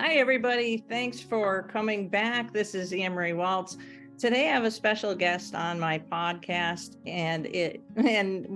Hi, everybody. Thanks for coming back. This is Anne-Marie Walts. Today, I have a special guest on my podcast, and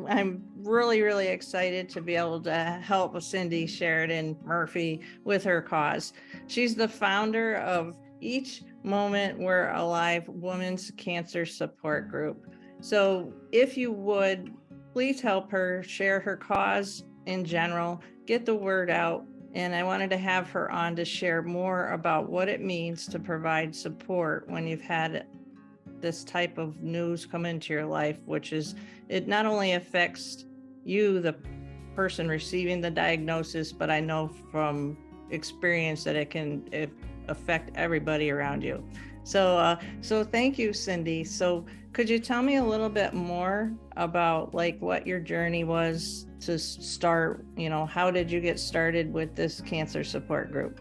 I'm really excited to be able to help Cindy Sheridan Murphy with her cause. She's the founder of Each Moment We're Alive Women's Cancer Support Group. So if you would, please help her share her cause in general, get the word out. And I wanted to have her on to share more about what it means to provide support when you've had this type of news come into your life, which is, it not only affects you, the person receiving the diagnosis, but I know from experience that it can affect everybody around you. So thank you, Cindy. So could you tell me a little bit more about like what your journey was to start, how did you get started with this cancer support group?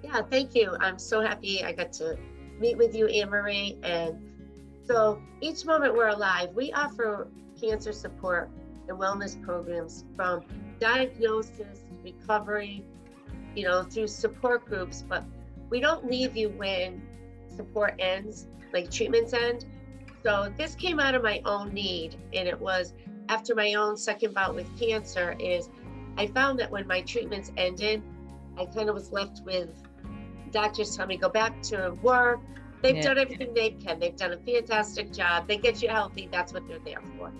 Yeah, thank you. I'm so happy I got to meet with you, Anne-Marie. And so Each Moment We're Alive, we offer cancer support and wellness programs from diagnosis, recovery, through support groups, but we don't leave you when support ends, like treatments end. So this came out of my own need, and it was after my own second bout with cancer. Is I found that when my treatments ended, I kind of was left with doctors telling me go back to work. They've done everything they can. They've done a fantastic job. They get you healthy. That's what they're there for.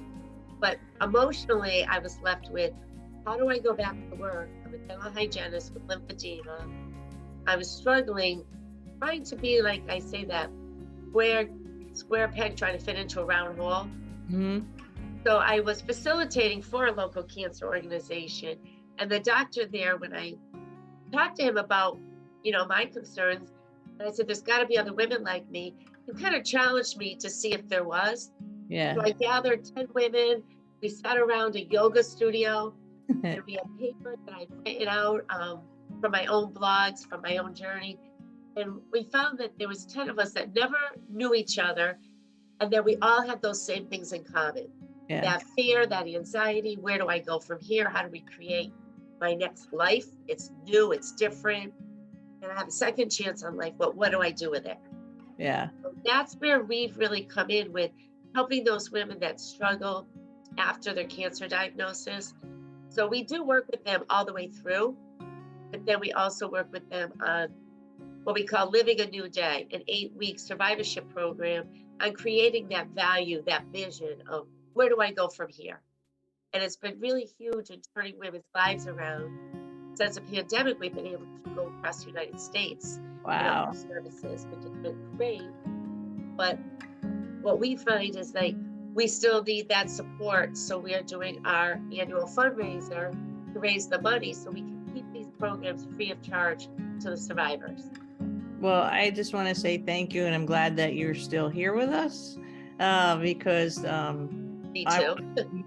But emotionally, I was left with, how do I go back to work? I'm a dental hygienist with lymphedema. I was struggling, trying to be, like I say, that square peg trying to fit into a round hole. Mm-hmm. So I was facilitating for a local cancer organization, and the doctor there, when I talked to him about, my concerns, and I said, there's got to be other women like me, he kind of challenged me to see if there was. Yeah. So I gathered 10 women. We sat around a yoga studio, and we had paper that I printed out from my own blogs, from my own journey. And we found that there was 10 of us that never knew each other, and that we all had those same things in common. Yeah. That fear, that anxiety, where do I go from here? How do we create my next life? It's new, it's different, and I have a second chance on life, but what do I do with it? Yeah. So that's where we've really come in with helping those women that struggle after their cancer diagnosis. So we do work with them all the way through, but then we also work with them on what we call Living a New Day, an 8-week survivorship program on creating that value, that vision of where do I go from here? And it's been really huge in turning women's lives around. Since the pandemic, we've been able to go across the United States. Wow. Services, which has been great. But what we find is we still need that support. So we are doing our annual fundraiser to raise the money so we can keep these programs free of charge to the survivors. Well, I just want to say thank you, and I'm glad that you're still here with us because me too.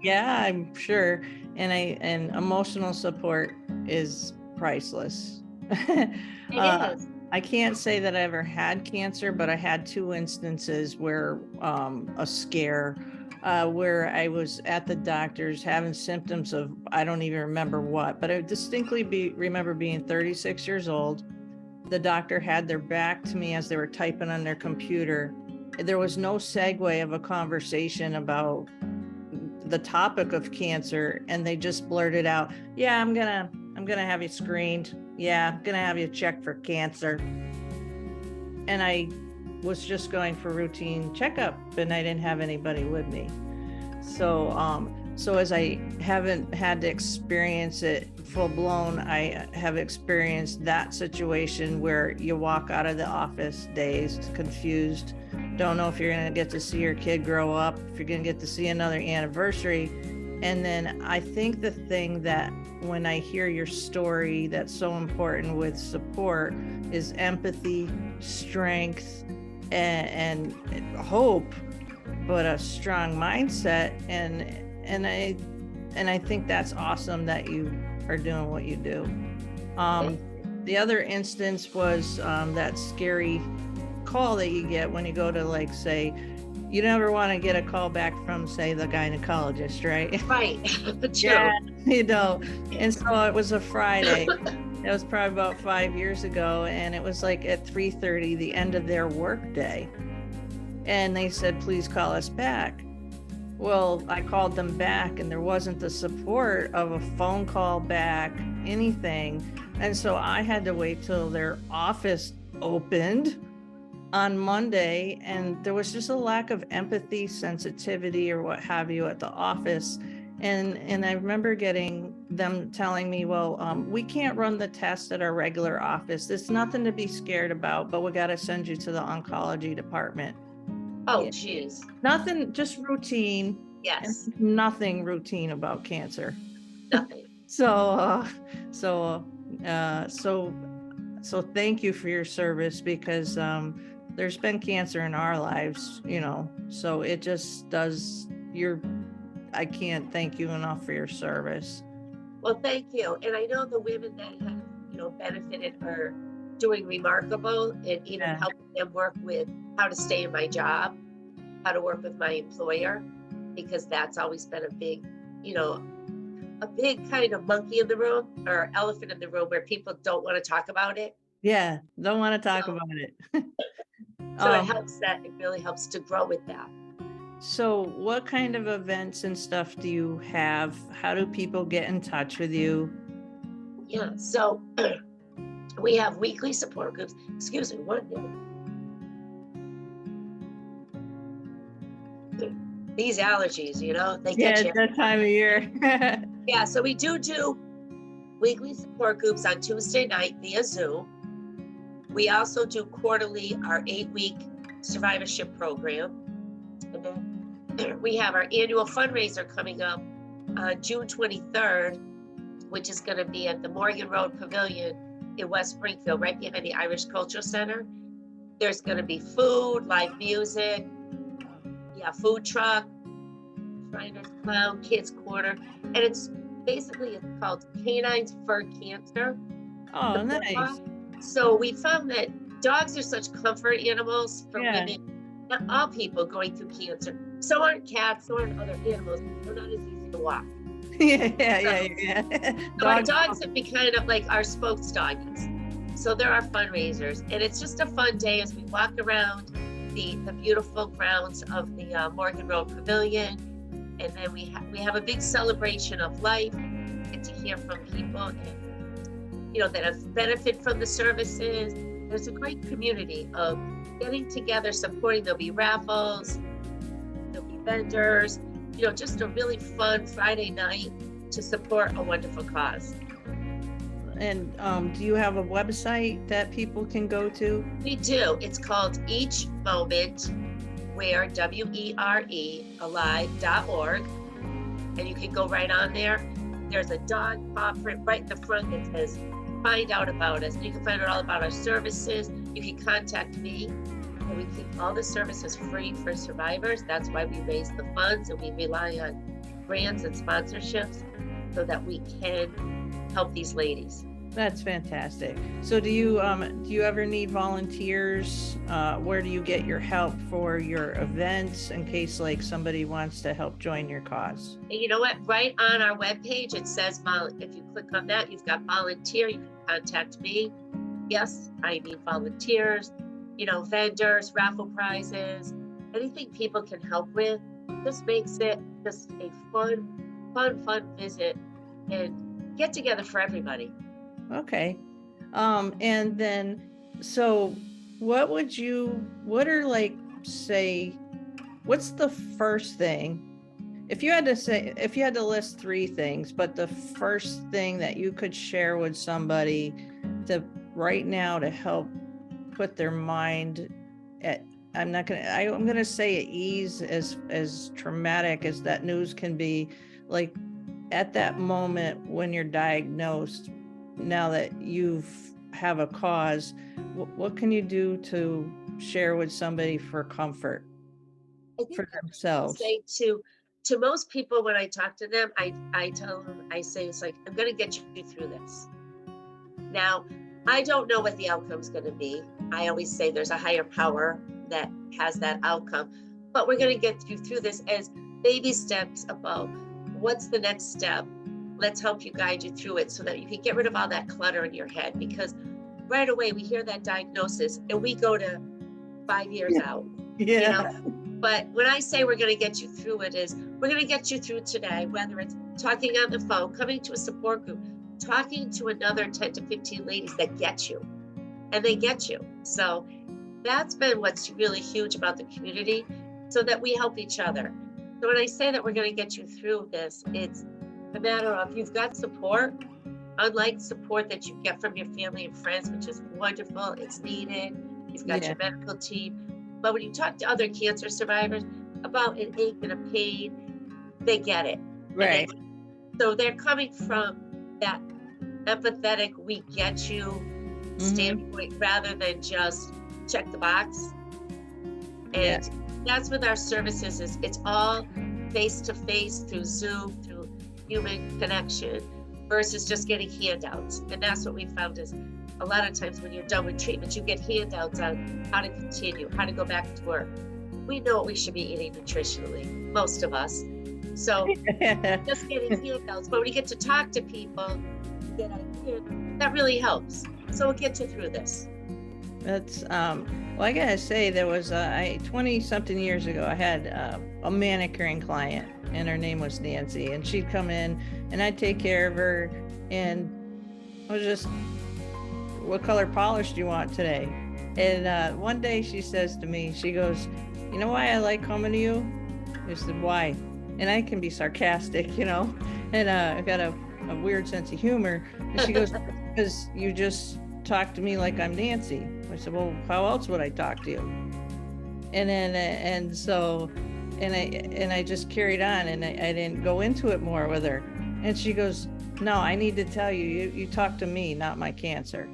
Yeah, I'm sure. And emotional support is priceless. It is. I can't say that I ever had cancer, but I had 2 instances where a scare where I was at the doctor's having symptoms of, I don't even remember what, but I distinctly remember being 36 years old. The doctor had their back to me as they were typing on their computer. There was no segue of a conversation about the topic of cancer, and they just blurted out, yeah, I'm gonna have you screened. Yeah, I'm gonna have you checked for cancer. And I was just going for routine checkup, and I didn't have anybody with me. So as I haven't had to experience it full blown, I have experienced that situation where you walk out of the office dazed, confused, don't know if you're going to get to see your kid grow up, if you're going to get to see another anniversary. And then I think the thing that when I hear your story that's so important with support is empathy, strength, and hope, but a strong mindset. And I think that's awesome that you are doing what you do. The other instance was that scary call that you get when you go to, like, say, you never want to get a call back from, say, the gynecologist, right? Right. Yeah, And so it was a Friday, That was probably about 5 years ago, and it was like at 3:30, the end of their work day. And they said, please call us back. Well, I called them back and there wasn't the support of a phone call back, anything. And so I had to wait till their office opened on Monday, and there was just a lack of empathy, sensitivity, or what have you at the office. And I remember getting them telling me, well, we can't run the test at our regular office. There's nothing to be scared about, but we got to send you to the oncology department. Oh, geez. Nothing, just routine. Yes. And nothing routine about cancer. Nothing. So thank you for your service, because there's been cancer in our lives, so it just does I can't thank you enough for your service. Well, thank you. And I know the women that have, benefited are doing remarkable, and even helping them work with how to stay in my job, how to work with my employer, because that's always been a big kind of monkey in the room, or elephant in the room, where people don't want to talk about it. Yeah, don't want to talk about it. So it really helps to grow with that. So what kind of events and stuff do you have? How do people get in touch with you? Yeah, so we have weekly support groups. Excuse me, one minute. These allergies, they get you. Yeah, that time of year. Yeah, so we do weekly support groups on Tuesday night via Zoom. We also do quarterly our 8-week survivorship program. And then we have our annual fundraiser coming up on June 23rd, which is going to be at the Morgan Road Pavilion in West Springfield, right behind the Irish Cultural Center. There's going to be food, live music, food truck, Shriners Clown, Kids Corner, and it's called Canines for Cancer. Oh, nice. So we found that dogs are such comfort animals for women, not all people going through cancer. So aren't cats, so aren't other animals. They're not as easy to walk. Yeah. So our dogs have been kind of like our spokes doggies. So there are fundraisers, and it's just a fun day as we walk around the beautiful grounds of the Morgan Road Pavilion, and then we have a big celebration of life. Get to hear from people, and that have benefit from the services. There's a great community of getting together, supporting. There'll be raffles, there'll be vendors. Just a really fun Friday night to support a wonderful cause. And do you have a website that people can go to? We do. It's called Each Moment Where, WERE, alive.org. And you can go right on there. There's a dog paw print right in the front that says, find out about us. You can find out all about our services. You can contact me. And we keep all the services free for survivors. That's why we raise the funds, and we rely on grants and sponsorships so that we can help these ladies. That's fantastic. So do you ever need volunteers? Where do you get your help for your events in case somebody wants to help join your cause? And you know what? Right on our webpage, it says, if you click on that, you've got volunteer. You can contact me. Yes, I need volunteers, vendors, raffle prizes, anything people can help with. Just makes it just a fun visit and get together for everybody. Okay. And then, so what's the first thing, if you had to list 3 things, but the first thing that you could share with somebody right now to help put their mind at, I'm going to say at ease, as traumatic as that news can be, at that moment when you're diagnosed, now that you have a cause, what can you do to share with somebody for comfort for themselves? Say to most people, when I talk to them, I tell them, I say, it's I'm going to get you through this. Now, I don't know what the outcome's going to be. I always say there's a higher power that has that outcome, but we're going to get you through this as baby steps about what's the next step. let's help you guide you through it so that you can get rid of all that clutter in your head, because right away we hear that diagnosis and we go to 5 years out, you know. But when I say we're going to get you through it, is we're going to get you through today, whether it's talking on the phone, coming to a support group, talking to another 10 to 15 ladies that get you, and they get you. So that's been what's really huge about the community, so that we help each other. So when I say that we're going to get you through this, it's a matter of, you've got support, unlike support that you get from your family and friends, which is wonderful, it's needed. You've got your medical team. But when you talk to other cancer survivors about an ache and a pain, they get it. Right. So they're coming from that empathetic, we get you standpoint, rather than just check the box. And that's with our services, is it's all face-to-face through Zoom, through human connection, versus just getting handouts. And that's what we found, is a lot of times when you're done with treatment, you get handouts on how to continue, how to go back to work. We know what we should be eating nutritionally, most of us. So just getting handouts. But when you get to talk to people, you get ideas, that really helps. So we'll get you through this. That's, well, I gotta say, there was, 20 something years ago, I had a manicuring client, and her name was Nancy, and she'd come in and I'd take care of her, and I was just, what color polish do you want today? And one day she says to me, she goes, you know why I like coming to you? I said, why? And I can be sarcastic, and I've got a weird sense of humor. And she goes, because you just talk to me like I'm Nancy. I said, well, how else would I talk to you? And then, and I just carried on, and I didn't go into it more with her. And she goes, no, I need to tell you, you talk to me, not my cancer.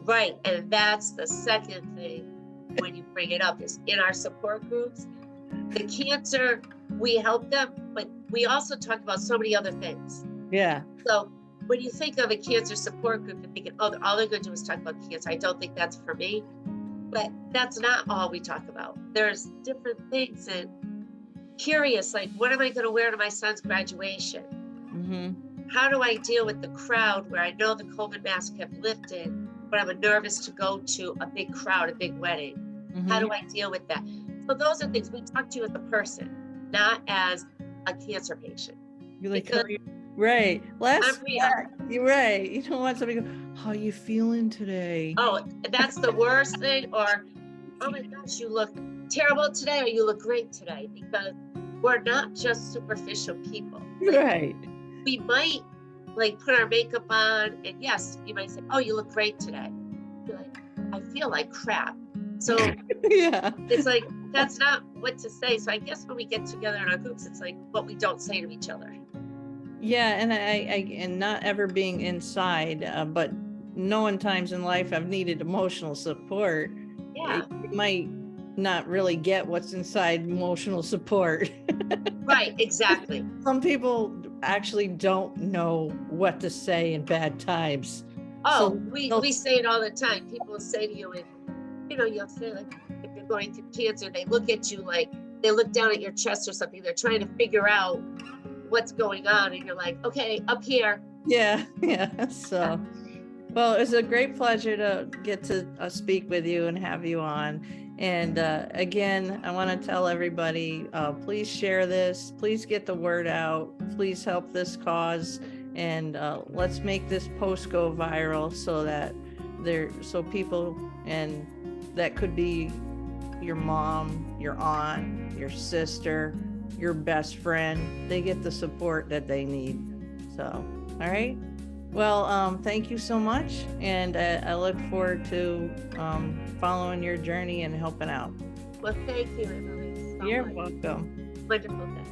Right. And that's the second thing when you bring it up, is in our support groups, the cancer, we help them, but we also talk about so many other things. Yeah. So when you think of a cancer support group, you're thinking, oh, all they're going to do is talk about cancer. I don't think that's for me. But that's not all we talk about. There's different things, and curious, like, what am I going to wear to my son's graduation? How do I deal with the crowd where I know the COVID masks have lifted, but I'm nervous to go to a big crowd, a big wedding? How do I deal with that? So those are things we talk to you as a person, not as a cancer patient. You're like, right. You're right. You don't want somebody to go, how are you feeling today? Oh, that's the worst thing. Or, oh my gosh, you look terrible today, or you look great today, because we're not just superficial people. Right. We might like put our makeup on, and yes, you might say, oh, you look great today. You're like, I feel like crap. So it's like, that's not what to say. So I guess when we get together in our groups, it's like what we don't say to each other. Yeah, and I and not ever being inside, but knowing times in life I've needed emotional support. Yeah. You might not really get what's inside emotional support. Right, exactly. Some people actually don't know what to say in bad times. Oh, so we say it all the time. People will say to you, and you'll say, like, if you're going through cancer, they look at you like, they look down at your chest or something. They're trying to figure out what's going on, and you're like, okay, up here. Yeah. So, well, it's a great pleasure to get to speak with you and have you on. And again, I want to tell everybody, please share this, please get the word out, please help this cause, and let's make this post go viral so people, and that could be your mom, your aunt, your sister, your best friend, they get the support that they need. So, all right. Well, thank you so much. And I look forward to following your journey and helping out. Well, thank you, Emily. You're welcome. Wonderful day.